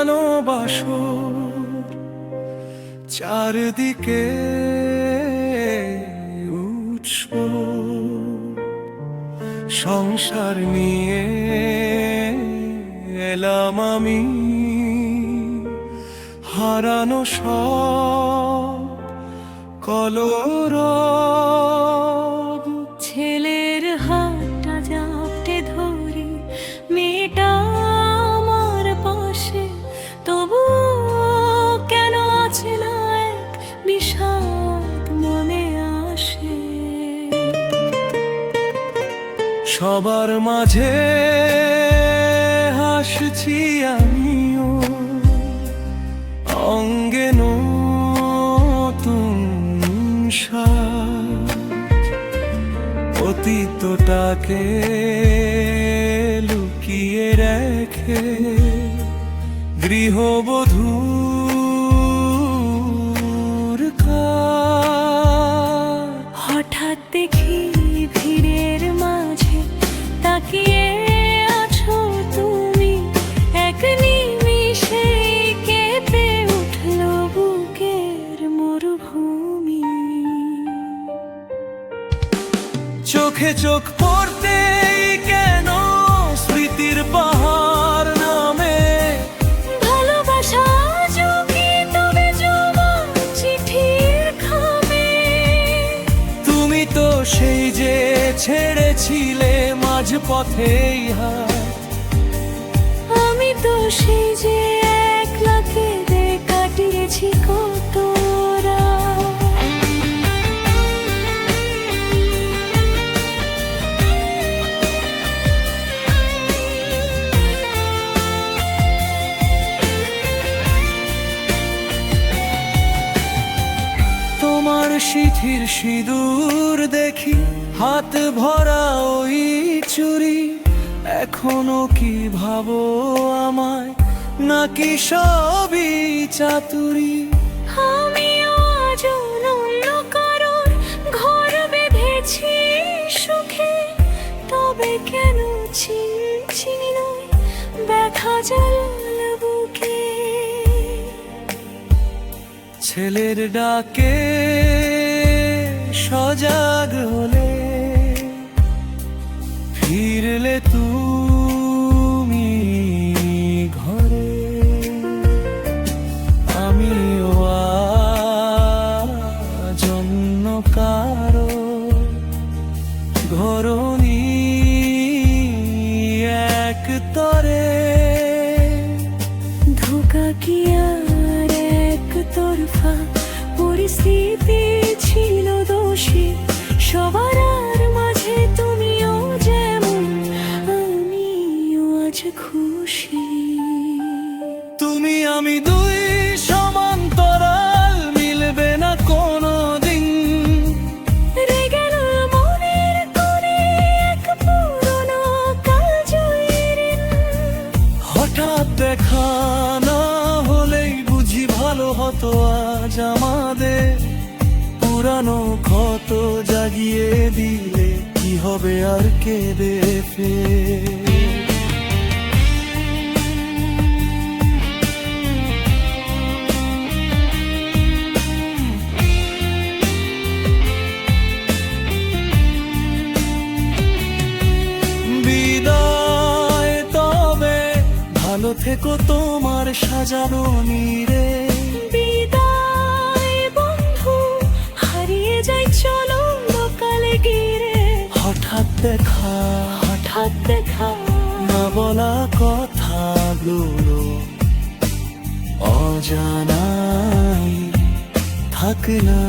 পুরানো বাসর, চারদিকে উৎসব, সংসার নিয়ে এলাম আমি, হারানো সব কলরব। ছেলের হাতটা জাপটে ধরি, মেয়েটা আমার পাশে, তবু কেন আছে না এক বিষাদ মনে আসে। সবার মাঝে হাসছি আমিও, অঙ্গে নতুন সাজ, অতীতটাকে লুকিয়ে রেখে গৃহবধূর কাজ। হঠাৎ দেখি ভিড়ের মাঝে তাকিয়ে আছো তুমি, এক নিমিষে কেঁপে উঠল বুকের মরুভূমি। চোখে চোখ পড়তেই কেন স্মৃতির পাহাড় নামে, ভালোবাসা যোগে তবে জমা চিঠির খামে। তুমি তো সেই যে ছেড়েছিলে মাঝ পথেই হাত, আমি তো সেই যে একলা কেঁদে কাটিয়েছি কত রাত। তোমার সিঁথির সিঁদুর দেখি, হাত ভরা ওই চুড়ি, এখনো কি ভাবো আমায় নাকি সবই চাতুরি? আমিও আজ অন্য কারোর ঘর বেঁধেছি সুখে, তবে কেন চিনচিনি নয় ব্যথা জল বুকে। ছেলের ডাকে সজাগ হলে ফিরলে তুমি ঘরে, আমিও আজ অন্য কারো ঘরণী এক তরে। ধোকা কি আর এক তরফা পরিস্থিতি ছিল দোষী, সবার আর মাঝে তুমিও যেমন আমিও আজ খুশি। তুমি আমি দুই সমান্তরাল, মিলবে না কোনো দিন। রেগে না মনের কোণে এক পুরনো কালজয়ীর ঋণ। হঠাৎ দেখা না হলেই বুঝি ভালো হতো আজ আমাদের, পুরানো ক্ষত জাগিয়ে দিলে কি হবে আর কেঁদে ফের। বিদায় তবে, ভালো থেকো তোমার সাজানো নীরে। বিদায় বন্ধু, হারিয়ে যাই চলো লোকালে গিরে। হঠাৎ দেখা, হঠাৎ দেখা, না বলা কথাগুলো অজানাই থাক না।